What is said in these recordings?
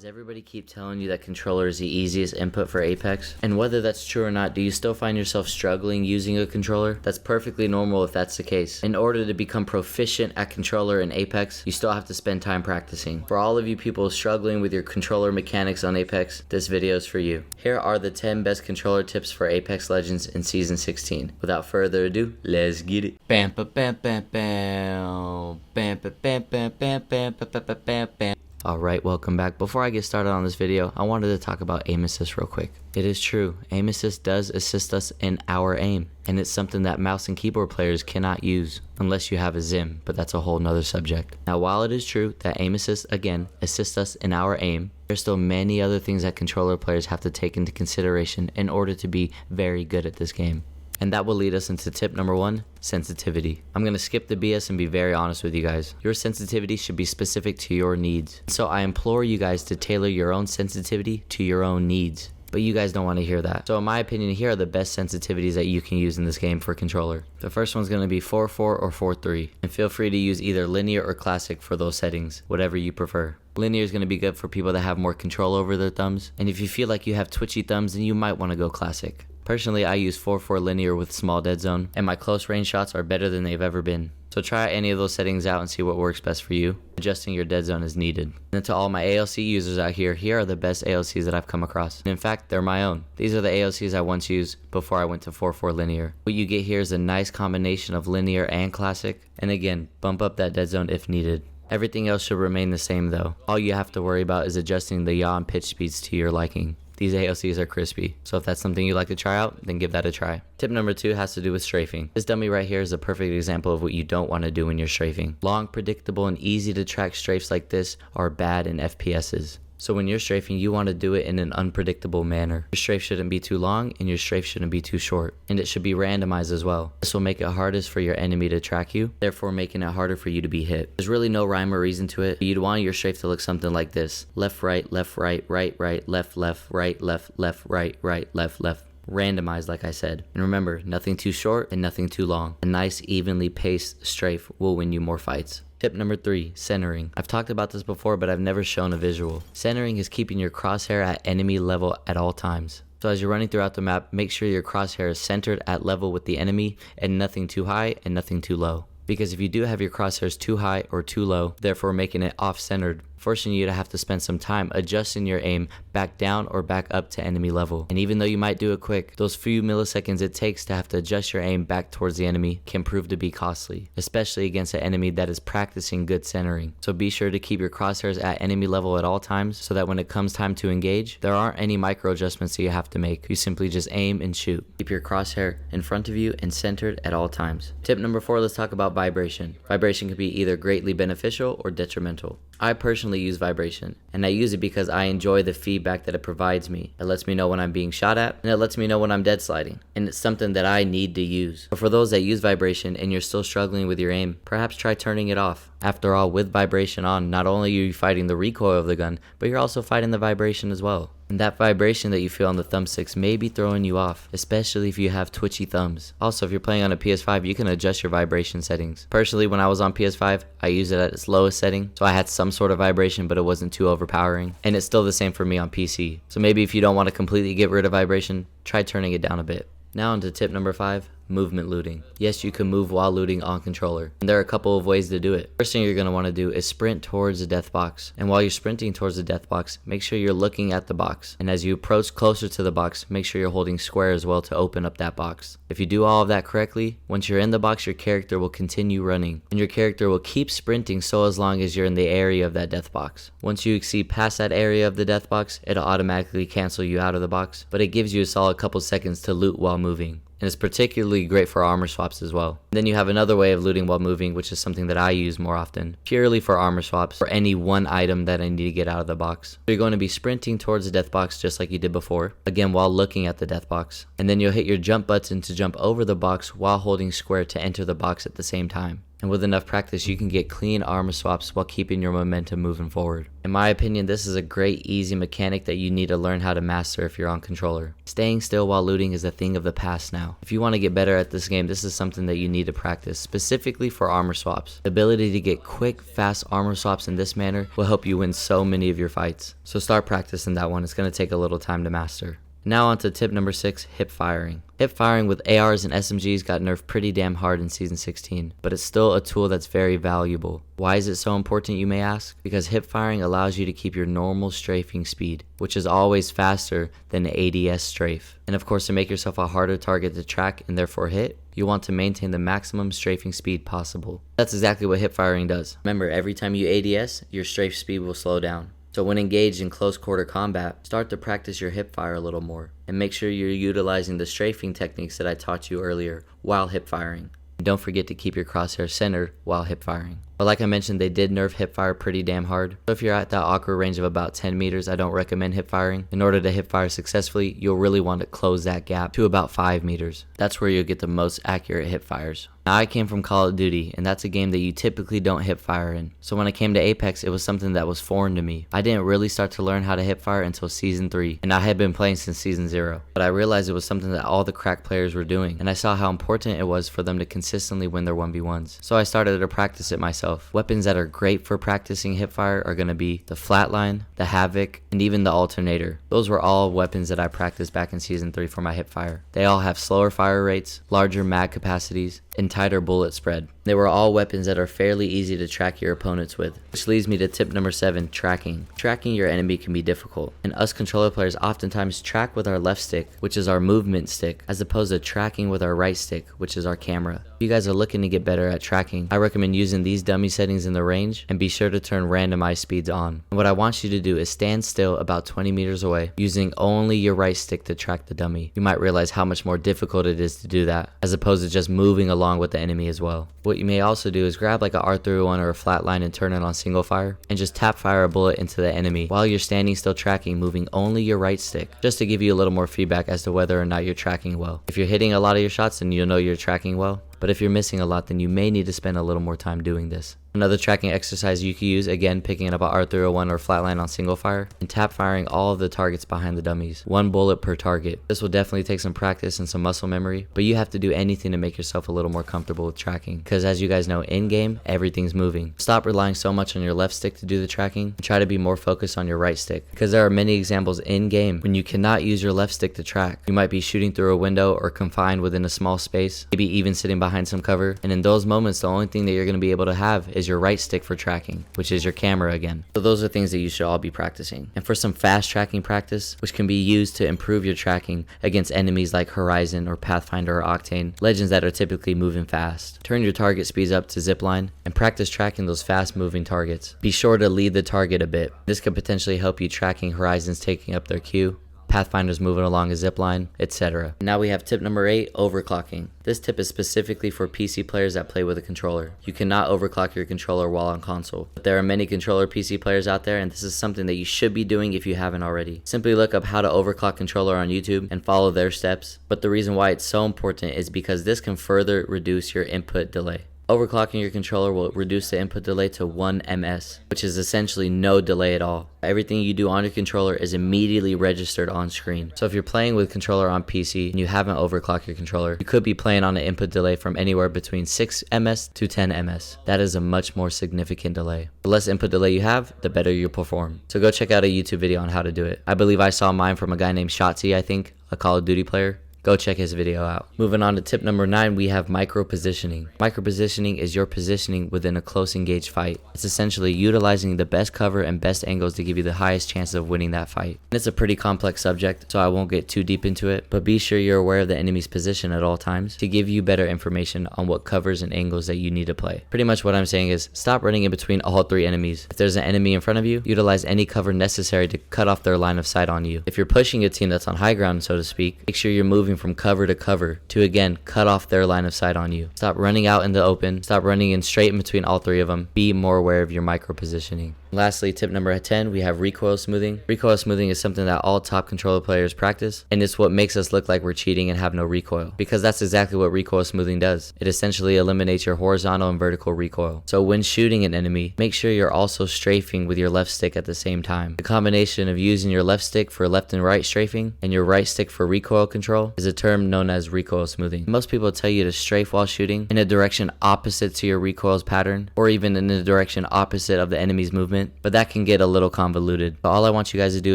Does everybody keep telling you that controller is the easiest input for Apex? And whether that's true or not, do you still find yourself struggling using a controller? That's perfectly normal if that's the case. In order to become proficient at controller in Apex, you still have to spend time practicing. For all of you people struggling with your controller mechanics on Apex, this video is for you. Here are the 10 best controller tips for Apex Legends in Season 16. Without further ado, let's get it. Bam ba bam bam bam. Bam ba bam bam bam bam bam bam bam. Alright, welcome back. Before I get started on this video, I wanted to talk about aim assist real quick. It is true, aim assist does assist us in our aim, and it's something that mouse and keyboard players cannot use unless you have a Zim, but that's a whole nother subject. Now, while it is true that aim assist, again, assists us in our aim, there's still many other things that controller players have to take into consideration in order to be very good at this game. And that will lead us into tip number 1, sensitivity. I'm going to skip the BS and be very honest with you guys. Your sensitivity should be specific to your needs. So I implore you guys to tailor your own sensitivity to your own needs. But you guys don't want to hear that. So in my opinion, here are the best sensitivities that you can use in this game for controller. The first one's going to be 4-4 or 4-3. And feel free to use either linear or classic for those settings, whatever you prefer. Linear is going to be good for people that have more control over their thumbs. And if you feel like you have twitchy thumbs, then you might want to go classic. Personally, I use 4-4 linear with small dead zone, and my close range shots are better than they've ever been. So try any of those settings out and see what works best for you. Adjusting your dead zone is needed. And then to all my ALC users out here, here are the best ALCs that I've come across. And in fact, they're my own. These are the ALCs I once used before I went to 4-4 linear. What you get here is a nice combination of linear and classic. And again, bump up that dead zone if needed. Everything else should remain the same though. All you have to worry about is adjusting the yaw and pitch speeds to your liking. These ALCs are crispy, so if that's something you'd like to try out, then give that a try. Tip number 2 has to do with strafing. This dummy right here is a perfect example of what you don't want to do when you're strafing. Long, predictable, and easy to track strafes like this are bad in FPSs. So when you're strafing, you want to do it in an unpredictable manner. Your strafe shouldn't be too long and your strafe shouldn't be too short. And it should be randomized as well. This will make it hardest for your enemy to track you, therefore making it harder for you to be hit. There's really no rhyme or reason to it. You'd want your strafe to look something like this. Left, right, right, right, left, right, left, right, left. Randomized, like I said. And remember, nothing too short and nothing too long. A nice, evenly paced strafe will win you more fights. Tip number 3, centering. I've talked about this before, but I've never shown a visual. Centering is keeping your crosshair at enemy level at all times. So as you're running throughout the map, make sure your crosshair is centered at level with the enemy and nothing too high and nothing too low. Because if you do have your crosshairs too high or too low, therefore making it off-centered, forcing you to have to spend some time adjusting your aim back down or back up to enemy level. And even though you might do it quick, those few milliseconds it takes to have to adjust your aim back towards the enemy can prove to be costly, especially against an enemy that is practicing good centering. So be sure to keep your crosshairs at enemy level at all times so that when it comes time to engage, there aren't any micro adjustments that you have to make. You simply just aim and shoot. Keep your crosshair in front of you and centered at all times. Tip number 4, let's talk about vibration. Vibration can be either greatly beneficial or detrimental. I personally use vibration, and I use it because I enjoy the feedback that it provides me. It lets me know when I'm being shot at, and it lets me know when I'm dead sliding, and it's something that I need to use. But for those that use vibration and you're still struggling with your aim, perhaps try turning it off. After all, with vibration on, not only are you fighting the recoil of the gun, but you're also fighting the vibration as well. And that vibration that you feel on the thumbsticks may be throwing you off, especially if you have twitchy thumbs. Also, if you're playing on a PS5, you can adjust your vibration settings. Personally, when I was on PS5, I used it at its lowest setting, so I had some sort of vibration, but it wasn't too overpowering. And it's still the same for me on PC. So maybe if you don't want to completely get rid of vibration, try turning it down a bit. Now onto tip number 5, movement looting. Yes, you can move while looting on controller, and there are a couple of ways to do it. First thing you're going to want to do is sprint towards the death box, and while you're sprinting towards the death box, make sure you're looking at the box, and as you approach closer to the box, make sure you're holding square as well to open up that box. If you do all of that correctly, once you're in the box, your character will continue running, and your character will keep sprinting so as long as you're in the area of that death box. Once you exceed past that area of the death box, it'll automatically cancel you out of the box, but it gives you a solid couple seconds to loot while moving. And it's particularly great for armor swaps as well. Then you have another way of looting while moving, which is something that I use more often, purely for armor swaps, for any one item that I need to get out of the box. So you're going to be sprinting towards the death box just like you did before, again while looking at the death box. And then you'll hit your jump button to jump over the box while holding square to enter the box at the same time. And with enough practice, you can get clean armor swaps while keeping your momentum moving forward. In my opinion, this is a great, easy mechanic that you need to learn how to master if you're on controller. Staying still while looting is a thing of the past now. If you want to get better at this game, this is something that you need to practice, specifically for armor swaps. The ability to get quick, fast armor swaps in this manner will help you win so many of your fights. So start practicing that one. It's going to take a little time to master. Now on to tip number 6, hip firing. Hip firing with ARs and SMGs got nerfed pretty damn hard in Season 16, but it's still a tool that's very valuable. Why is it so important, you may ask? Because hip firing allows you to keep your normal strafing speed, which is always faster than ADS strafe. And of course, to make yourself a harder target to track and therefore hit, you want to maintain the maximum strafing speed possible. That's exactly what hip firing does. Remember, every time you ADS, your strafe speed will slow down. So when engaged in close quarter combat, start to practice your hip fire a little more, and make sure you're utilizing the strafing techniques that I taught you earlier while hip firing. And don't forget to keep your crosshair centered while hip firing. But like I mentioned, they did nerf hip fire pretty damn hard. So if you're at that awkward range of about 10 meters, I don't recommend hip firing. In order to hip fire successfully, you'll really want to close that gap to about 5 meters. That's where you'll get the most accurate hip fires. Now, I came from Call of Duty, and that's a game that you typically don't hip fire in. So when I came to Apex, it was something that was foreign to me. I didn't really start to learn how to hip fire until Season 3, and I had been playing since Season 0. But I realized it was something that all the crack players were doing, and I saw how important it was for them to consistently win their 1v1s. So I started to practice it myself. Weapons that are great for practicing hip fire are going to be the Flatline, the Havoc, and even the Alternator. Those were all weapons that I practiced back in Season 3 for my hip fire. They all have slower fire rates, larger mag capacities, and tighter bullet spread. They were all weapons that are fairly easy to track your opponents with. Which leads me to tip number 7, tracking. Tracking your enemy can be difficult, and us controller players oftentimes track with our left stick, which is our movement stick, as opposed to tracking with our right stick, which is our camera. If you guys are looking to get better at tracking, I recommend using these dummy settings in the range, and be sure to turn randomized speeds on. And what I want you to do is stand still about 20 meters away, using only your right stick to track the dummy. You might realize how much more difficult it is to do that, as opposed to just moving along with the enemy as well. What you may also do is grab like a R301 or a Flatline and turn it on single fire, and just tap fire a bullet into the enemy while you're standing still tracking, moving only your right stick, just to give you a little more feedback as to whether or not you're tracking well. If you're hitting a lot of your shots, then you'll know you're tracking well. But if you're missing a lot, then you may need to spend a little more time doing this. Another tracking exercise you can use, again picking up a R301 or Flatline on single fire, and tap firing all of the targets behind the dummies. 1 bullet per target. This will definitely take some practice and some muscle memory, but you have to do anything to make yourself a little more comfortable with tracking, because as you guys know, in game, everything's moving. Stop relying so much on your left stick to do the tracking, and try to be more focused on your right stick, because there are many examples in game when you cannot use your left stick to track. You might be shooting through a window or confined within a small space, maybe even sitting behind some cover, and in those moments, the only thing that you're going to be able to have is your right stick for tracking, which is your camera again. So those are things that you should all be practicing. And for some fast tracking practice, which can be used to improve your tracking against enemies like Horizon or Pathfinder or Octane, legends that are typically moving fast. Turn your target speeds up to zipline and practice tracking those fast moving targets. Be sure to lead the target a bit. This could potentially help you tracking Horizons taking up their queue, Pathfinder's moving along a zipline, etc. Now we have tip number 8, overclocking. This tip is specifically for PC players that play with a controller. You cannot overclock your controller while on console. But there are many controller PC players out there, and this is something that you should be doing if you haven't already. Simply look up how to overclock controller on YouTube and follow their steps. But the reason why it's so important is because this can further reduce your input delay. Overclocking your controller will reduce the input delay to 1 ms, which is essentially no delay at all. Everything you do on your controller is immediately registered on screen. So if you're playing with controller on PC and you haven't overclocked your controller, you could be playing on an input delay from anywhere between 6 ms to 10 ms. That is a much more significant delay. The less input delay you have, the better you perform. So go check out a YouTube video on how to do it. I believe I saw mine from a guy named Shotzi, I think, a Call of Duty player. Go check his video out. Moving on to tip number 9, we have micro positioning. Micro positioning is your positioning within a close engaged fight. It's essentially utilizing the best cover and best angles to give you the highest chance of winning that fight. And it's a pretty complex subject, so I won't get too deep into it, but be sure you're aware of the enemy's position at all times to give you better information on what covers and angles that you need to play. Pretty much what I'm saying is stop running in between all 3 enemies. If there's an enemy in front of you, utilize any cover necessary to cut off their line of sight on you. If you're pushing a team that's on high ground, so to speak, make sure you're moving moving from cover to cover to again cut off their line of sight on you. Stop running out in the open. Stop running in straight in between all three of them. Be more aware of your micro positioning. Lastly, tip number 10, we have recoil smoothing. Recoil smoothing is something that all top controller players practice, and it's what makes us look like we're cheating and have no recoil, because that's exactly what recoil smoothing does. It essentially eliminates your horizontal and vertical recoil. So when shooting an enemy, make sure you're also strafing with your left stick at the same time. The combination of using your left stick for left and right strafing and your right stick for recoil control is a term known as recoil smoothing. Most people tell you to strafe while shooting in a direction opposite to your recoil's pattern, or even in a direction opposite of the enemy's movement, but that can get a little convoluted. But all I want you guys to do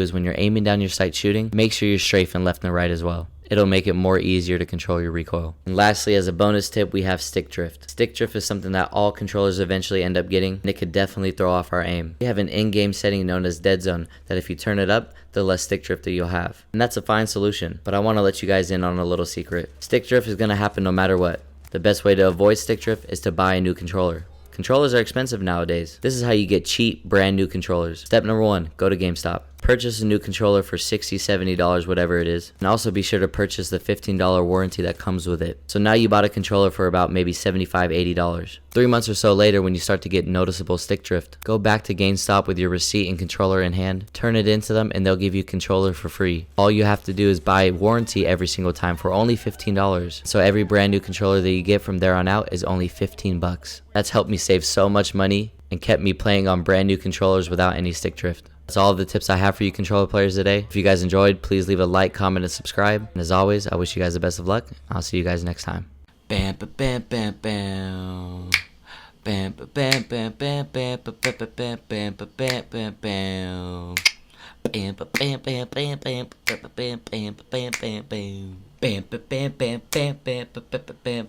is when you're aiming down your sight shooting, make sure you're strafing left and right as well. It'll make it more easier to control your recoil. And lastly, as a bonus tip, we have stick drift. Stick drift is something that all controllers eventually end up getting, and it could definitely throw off our aim. We have an in-game setting known as dead zone that if you turn it up, the less stick drift that you'll have. And that's a fine solution, but I want to let you guys in on a little secret. Stick drift is going to happen no matter what. The best way to avoid stick drift is to buy a new controller. Controllers are expensive nowadays. This is how you get cheap, brand new controllers. Step number 1, go to GameStop. Purchase a new controller for $60, $70, whatever it is. And also be sure to purchase the $15 warranty that comes with it. So now you bought a controller for about maybe $75, $80. 3 months or so later, when you start to get noticeable stick drift, go back to GameStop with your receipt and controller in hand, turn it into them, and they'll give you a controller for free. All you have to do is buy warranty every single time for only $15. So every brand new controller that you get from there on out is only 15 bucks. That's helped me save so much money and kept me playing on brand new controllers without any stick drift. That's all of the tips I have for you controller players today. If you guys enjoyed, please leave a like, comment, and subscribe. And as always, I wish you guys the best of luck. I'll see you guys next time. Bam, ba, bam, bam, bam. Bam, ba, bam, bam, bam, bam, ba, ba, ba, bam, bam, ba, bam, bam, bam. Bam, ba, bam, bam, bam, bam, ba, ba, bam, bam, ba, bam, bam, bam. Bam, ba, bam, bam, bam, bam, ba, ba, ba, bam.